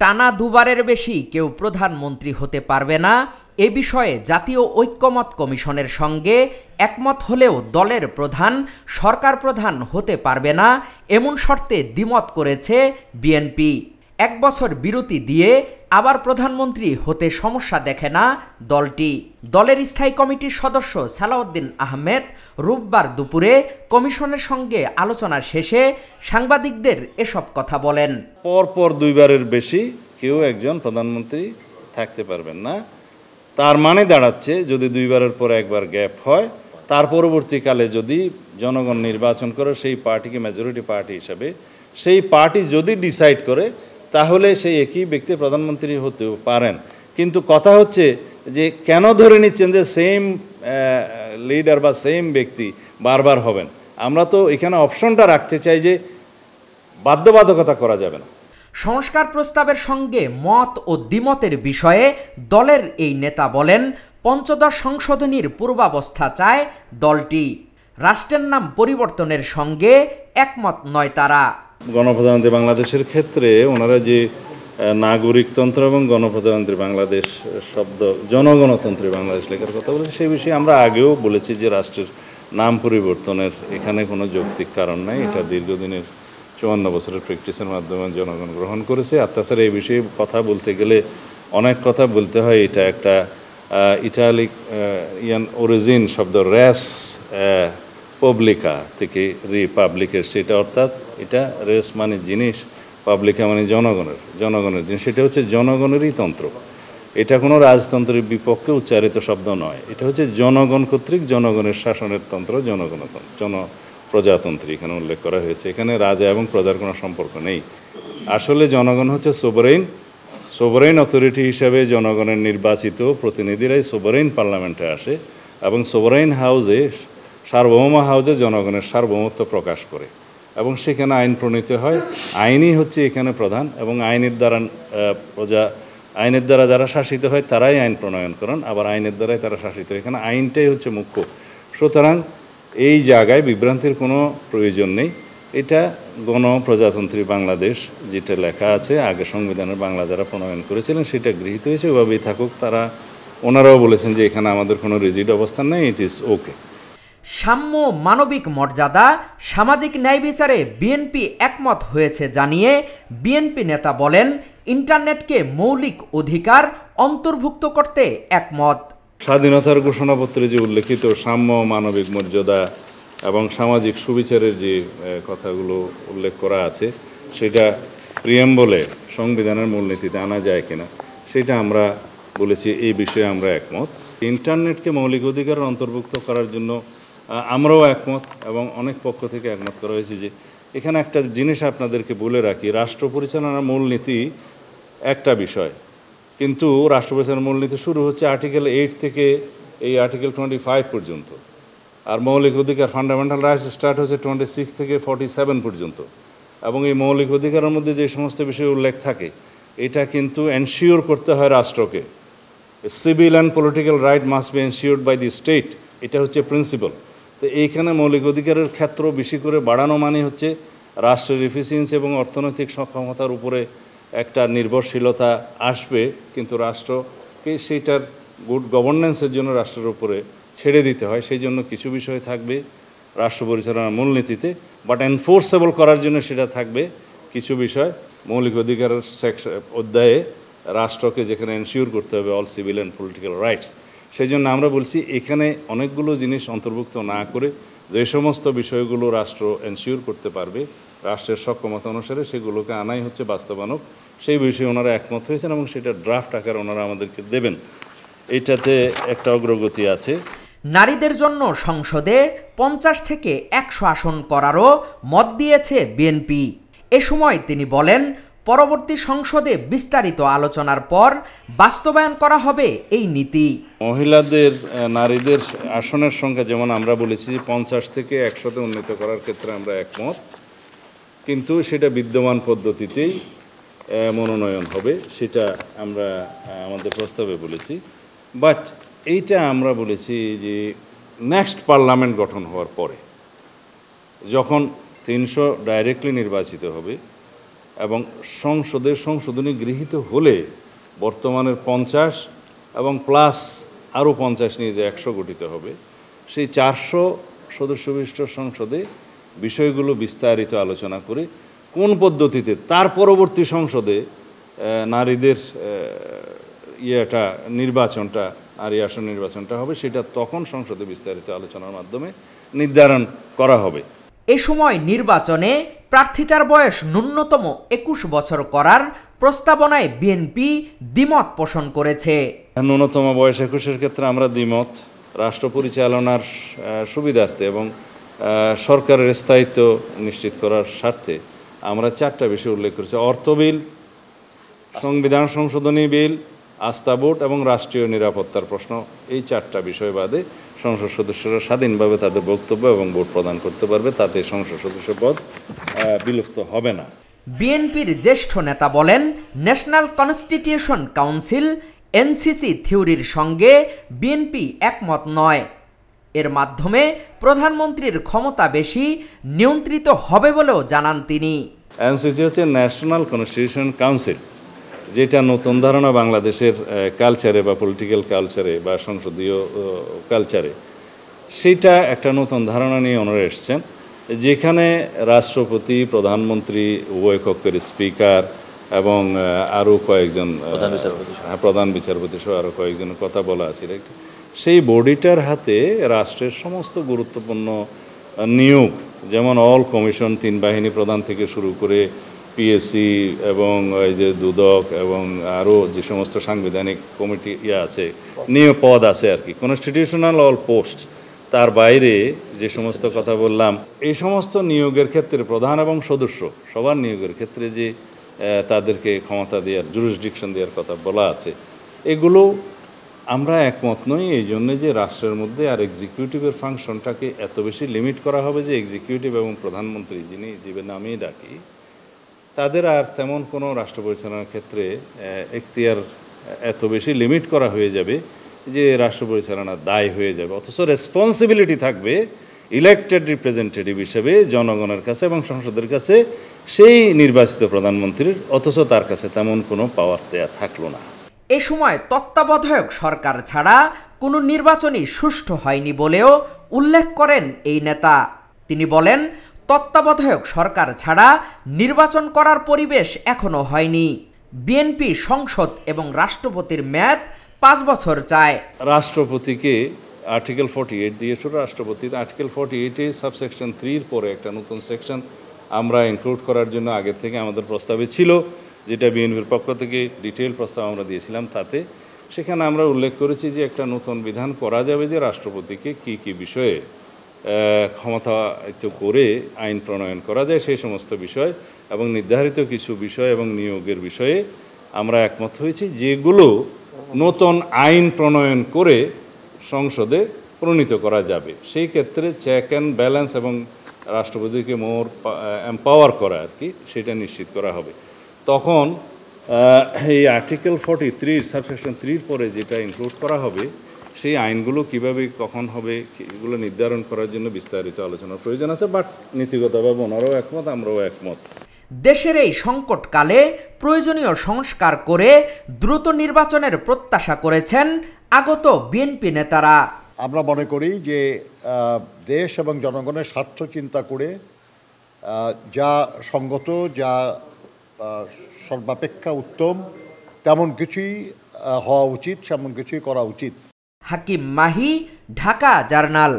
টানা দুবারের বেশি কেউ প্রধানমন্ত্রী হতে পারবে না এ বিষয়ে জাতীয় ঐক্যমত্য কমিশনের সঙ্গে একমত হলেও দলের প্রধান সরকার প্রধান হতে পারবে না এমন শর্তে দ্বিমত করেছে বিএনপি। 1 বছর বিরতি দিয়ে আবার প্রধানমন্ত্রী হতে সমস্যা দেখে না দলটি। দলের স্থায়ী কমিটির সদস্য সালাউদ্দিন আহমেদ রোববার দুপুরে কমিশনের সঙ্গে আলোচনা শেষে সাংবাদিকদের এসব কথা বলেন। পরপর দুইবারের বেশি কেউ একজন প্রধানমন্ত্রী থাকতে পারবেন না। তার মানে দাঁড়াচ্ছে যদি দুইবারের পর একবার গ্যাপ হয়, তার পরবর্তীকালে যদি জনগণ নির্বাচন করে সেই পার্টিকে মেজরিটি পার্টি হিসাবে, সেই পার্টি যদি ডিসাইড করে তাহলে সেই একই ব্যক্তি প্রধানমন্ত্রী হতেও পারেন। কিন্তু কথা হচ্ছে যে কেন ধরে নিচ্ছেন যে সেম লিডার বা সেম ব্যক্তি বারবার হবেন? আমরা তো এখানে অপশনটা রাখতে চাই যে বাধ্যবাধকতা করা যাবে না। সংস্কার প্রস্তাবের সঙ্গে মত ও দ্বিমতের বিষয়ে দলের এই নেতা বলেন, পঞ্চদশ সংশোধনীর পূর্বাবস্থা চায় দলটি। রাষ্ট্রের নাম পরিবর্তনের সঙ্গে একমত নয় তারা। গণপ্রজাতন্ত্রী বাংলাদেশের ক্ষেত্রে ওনারা যে নাগরিকতন্ত্র এবং গণপ্রজাতন্ত্রী বাংলাদেশ শব্দ জনগণতন্ত্রী বাংলাদেশ লেখার কথা বলেছে, সেই বিষয়ে আমরা আগেও বলেছি যে রাষ্ট্রের নাম পরিবর্তনের এখানে কোনো যৌক্তিক কারণ নাই। এটা দীর্ঘদিনের 54 বছরের প্র্যাকটিসের মাধ্যমে জনগণ গ্রহণ করেছে। আর তাছাড়া এই বিষয়ে কথা বলতে গেলে অনেক কথা বলতে হয়। এটা একটা ইটালিক অরিজিন শব্দ রেস পাবলিকা থেকে রিপাবলিকের, সেটা অর্থাৎ এটা রেস মানে জিনিস, পাবলিকা মানে জনগণের জিনিস। সেটা হচ্ছে জনগণেরই তন্ত্র। এটা কোনো রাজতন্ত্রের বিপক্ষে উচ্চারিত শব্দ নয়। এটা হচ্ছে জনগণ কর্তৃক জনগণের শাসনের তন্ত্র, প্রজাতন্ত্রী এখানে উল্লেখ করা হয়েছে। এখানে রাজা এবং প্রজার কোনো সম্পর্ক নেই। আসলে জনগণ হচ্ছে সোভারেইন অথরিটি হিসাবে জনগণের নির্বাচিত প্রতিনিধিরাই সোভারেইন পার্লামেন্টে আসে এবং সোভারেইন হাউসে সার্বভৌম হাউসে জনগণের সার্বভৌমত্ব প্রকাশ করে এবং সেখানে আইন প্রণীত হয়। আইনই হচ্ছে এখানে প্রধান এবং আইনের দ্বারা যারা শাসিত হয় তারাই আইন প্রণয়ন করেন, আবার আইনের দ্বারাই তারা শাসিত হয়। এখানে আইনটাই হচ্ছে মুখ্য। সুতরাং এই জায়গায় বিভ্রান্তির কোনো প্রয়োজন নেই। এটা গণপ্রজাতন্ত্রী বাংলাদেশ যেটা লেখা আছে আগে সংবিধানের বাংলা যারা প্রণয়ন করেছিলেন সেটা গৃহীত হয়েছে, ওভাবেই থাকুক। ওনারাও বলেছেন যে এখানে আমাদের কোনো রিজিড অবস্থান নেই, ইট ইজ ওকে। সাম্য, মানবিক মর্যাদা, সামাজিক ন্যায় বিচারে বিএনপি একমত হয়েছে জানিয়ে বিএনপি নেতা বলেন, ইন্টারনেটকে মৌলিক অধিকার অন্তর্ভুক্ত করতে একমত। স্বাধীনতার ঘোষণাপত্রে যে উল্লেখিত সাম্য, মানবিক মর্যাদা এবং সামাজিক সুবিচারের যে কথাগুলো উল্লেখ করা আছে সেটা প্রিয়াম্বলে সংবিধানের মূলনীতিতে আনা যায় কিনা সেটা আমরা বলেছি, এই বিষয়ে আমরা একমত। ইন্টারনেটকে মৌলিক অধিকারের অন্তর্ভুক্ত করার জন্য আমরাও একমত এবং অনেক পক্ষ থেকে একমত করা হয়েছে। যে এখানে একটা জিনিস আপনাদেরকে বলে রাখি, রাষ্ট্র পরিচালনার মূলনীতি একটা বিষয়, কিন্তু রাষ্ট্র পরিচালনার মূলনীতি শুরু হচ্ছে আর্টিকেল 8 থেকে এই আর্টিকেল 25 পর্যন্ত, আর মৌলিক অধিকার ফান্ডামেন্টাল রাইটস স্টার্ট হচ্ছে 26 থেকে 47 পর্যন্ত। এবং এই মৌলিক অধিকারের মধ্যে যে সমস্ত বিষয় উল্লেখ থাকে এটা কিন্তু এনশিওর করতে হয় রাষ্ট্রকে। Civil and political right must be ensured by the state, এটা হচ্ছে প্রিন্সিপাল। তো এইখানে মৌলিক অধিকারের ক্ষেত্র বেশি করে বাড়ানো মানে হচ্ছে রাষ্ট্রের এফিসিয়েন্সি এবং অর্থনৈতিক সক্ষমতার উপরে একটা নির্ভরশীলতা আসবে, কিন্তু রাষ্ট্রকে সেইটার গুড গভর্নেন্সের জন্য রাষ্ট্রের উপরে ছেড়ে দিতে হয়। সেই জন্য কিছু বিষয় থাকবে রাষ্ট্র পরিচালনার মূলনীতিতে, বাট এনফোর্সেবল করার জন্য সেটা থাকবে কিছু বিষয় মৌলিক অধিকারের অধ্যায়ে রাষ্ট্রকে যেখানে এনশিওর করতে হবে all civil and political rights. সেই জন্য আমরা বলছি এখানে অনেকগুলো জিনিস অন্তর্ভুক্ত না করে যে সমস্ত বিষয়গুলো রাষ্ট্র এনশিওর করতে পারবে রাষ্ট্রের সক্ষমতা অনুসারে সেগুলোকে আনাই হচ্ছে বাস্তবায়নক। সেই বিষয়ে ওনারা একমত হয়েছেন এবং সেটা ড্রাফট আকার ওনারা আমাদেরকে দেবেন। এইটাতে একটা অগ্রগতি আছে। নারীদের জন্য সংসদে 50 থেকে 100 আসন করারও মত দিয়েছে বিএনপি। এ সময় তিনি বলেন, পরবর্তী সংসদে বিস্তারিত আলোচনার পর বাস্তবায়ন করা হবে এই নীতি। নারীদের আসনের সংখ্যা যেমন আমরা বলেছি 50 থেকে 100-তে উন্নীত করার ক্ষেত্রে আমরা একমত, কিন্তু সেটা বিদ্যমান পদ্ধতিতেই মনোনয়ন হবে, সেটা আমরা আমাদের প্রস্তাবে বলেছি। বাট এইটা আমরা বলেছি যে নেক্সট পার্লামেন্ট গঠন হওয়ার পরে যখন 300 ডাইরেক্টলি নির্বাচিত হবে এবং সংসদের সংশোধনী গৃহীত হলে বর্তমানের 50 এবং প্লাস আরও 50 নিয়ে যে 100 গঠিত হবে, সেই 400 সদস্য বিশিষ্ট সংসদে বিষয়গুলো বিস্তারিত আলোচনা করে কোন পদ্ধতিতে তার পরবর্তী সংসদে নারীদের নারী আসন নির্বাচনটা হবে, সেটা তখন সংসদে বিস্তারিত আলোচনার মাধ্যমে নির্ধারণ করা হবে। এ সময় নির্বাচনে প্রার্থিতার বয়স ন্যূনতম 21 বছর করার প্রস্তাবনায় বিএনপি দ্বিমত পোষণ করেছে। ন্যূনতম বয়স 21-এর ক্ষেত্রে আমরা দ্বিমত। রাষ্ট্র পরিচালনার সুবিধার্থে এবং সরকারের স্থায়িত্ব নিশ্চিত করার স্বার্থে আমরা 4টা বিষয় উল্লেখ করেছি: অর্থ বিল, সংবিধান সংশোধনী বিল, আস্থা ভোট এবং রাষ্ট্রীয় নিরাপত্তার প্রশ্ন। এই 4টা বিষয় বাদে সংসদ সদস্যরা স্বাধীনভাবে তাদের বক্তব্য এবং ভোট প্রদান করতে পারবে, তাতে সংসদ সদস্য পদ বিলুপ্ত হবে না। বিএনপির জ্যেষ্ঠ নেতা বলেন, ন্যাশনাল কনস্টিটিউশন কাউন্সিল এনসিসি থিওরির সঙ্গে বিএনপি একমত নয়। এর মাধ্যমে প্রধানমন্ত্রীর ক্ষমতা বেশি নিয়ন্ত্রিত হবে বলেও জানান তিনি। এনসিসি হচ্ছে ন্যাশনাল কনস্টিটিউশন কাউন্সিল, যেটা নতুন ধারণা বাংলাদেশের কালচারে বা পলিটিক্যাল কালচারে বা সংসদীয় কালচারে, সেটা একটা নতুন ধারণা নিয়ে ওনারা এসছেন, যেখানে রাষ্ট্রপতি, প্রধানমন্ত্রী, উভয় কক্ষের স্পিকার এবং আরও কয়েকজন প্রধান বিচারপতি সহ আরও কয়েকজনের কথা বলা আছে। সেই বডিটার হাতে রাষ্ট্রের সমস্ত গুরুত্বপূর্ণ নিয়োগ, যেমন অল কমিশন, 3 বাহিনী প্রধান থেকে শুরু করে পিএসসি এবং এই যে দুদক এবং আরও যে সমস্ত সাংবিধানিক কমিটি আছে, পদ আছে আর কি, কনস্টিটিউশনাল অল পোস্ট, তার বাইরে যে সমস্ত কথা বললাম, এই সমস্ত নিয়োগের ক্ষেত্রে প্রধান এবং সদস্য সবার নিয়োগের ক্ষেত্রে যে তাদেরকে ক্ষমতা দেওয়ার, জুরিসডিকশন দেওয়ার কথা বলা আছে, এগুলো আমরা একমত নই। এই জন্যে যে রাষ্ট্রের মধ্যে আর এক্সিকিউটিভের ফাংশনটাকে এত বেশি লিমিট করা হবে যে এক্সিকিউটিভ এবং প্রধানমন্ত্রী, যিনি যে নামেই ডাকি, তাদের আর তেমন কোনো রাষ্ট্র পরিচালনার ক্ষেত্রে এখতিয়ার এত বেশি লিমিট করা হয়ে যাবে যে রাষ্ট্র পরিচালনার দায় হয়ে যাবে। অথচ রেসপন্সিবিলিটি থাকবে ইলেক্টেড রিপ্রেজেন্টেটিভ হিসেবে জনগণের কাছে এবং সংসদের কাছে সেই নির্বাচিত প্রধানমন্ত্রীর, অথচ তার কাছে তেমন কোনো পাওয়ার দেয়া থাকলো না। এ সময় তত্ত্বাবধায়ক সরকার ছাড়া কোনো নির্বাচনই সুষ্ঠু হয়নি বলেও উল্লেখ করেন এই নেতা। তিনি বলেন, তত্ত্বাবধায়ক সরকার ছাড়া নির্বাচন করার পরিবেশ এখনো হয়নি। বিএনপি সংসদ এবং রাষ্ট্রপতির মেয়াদ 5 বছর চায়। রাষ্ট্রপতিকে আর্টিকেল 48 দিয়েছিল। রাষ্ট্রপতির আর্টিকেল 48-এ সাবসেকশন 3-র পরে একটা নতুন সেকশন আমরা ইনক্লুড করার জন্য আগের থেকে আমাদের প্রস্তাবে ছিল, যেটা বিএনপির পক্ষ থেকে ডিটেইল প্রস্তাব আমরা দিয়েছিলাম। তাতে সেখানে আমরা উল্লেখ করেছি যে একটা নতুন বিধান করা যাবে যে রাষ্ট্রপতিকে কি কি বিষয়ে ক্ষমতায়িত করে আইন প্রণয়ন করা যায়, সেই সমস্ত বিষয় এবং নির্ধারিত কিছু বিষয় এবং নিয়োগের বিষয়ে আমরা একমত হয়েছি, যেগুলো নতুন আইন প্রণয়ন করে সংসদে প্রণীত করা যাবে। সেই ক্ষেত্রে চেক অ্যান্ড ব্যালেন্স এবং রাষ্ট্রপতিকে মোর এম্পাওয়ার করা আর কি, সেটা নিশ্চিত করা হবে। তখন এই আর্টিকেল 43 সাবসেকশন 3-র পরে যেটা ইনক্লুড করা হবে, সেই আইনগুলো কিভাবে কখন হবে এগুলো নির্ধারণ করার জন্য বিস্তারিত আলোচনার প্রয়োজন আছে। বাট নীতিগতভাবে ওনারাও একমত, আমরাও একমত। দেশের এই সংকটকালে প্রয়োজনীয় সংস্কার করে দ্রুত নির্বাচনের প্রত্যাশা করেছেন আগত বিএনপি নেতারা। আমরা মনে করি যে দেশ এবং জনগণের স্বার্থ চিন্তা করে যা সঙ্গত, যা সর্বাপেক্ষা উত্তম, তেমন কিছুই হওয়া উচিত, তেমন কিছুই করা উচিত। হাকিম মাহি, ঢাকা জার্নাল।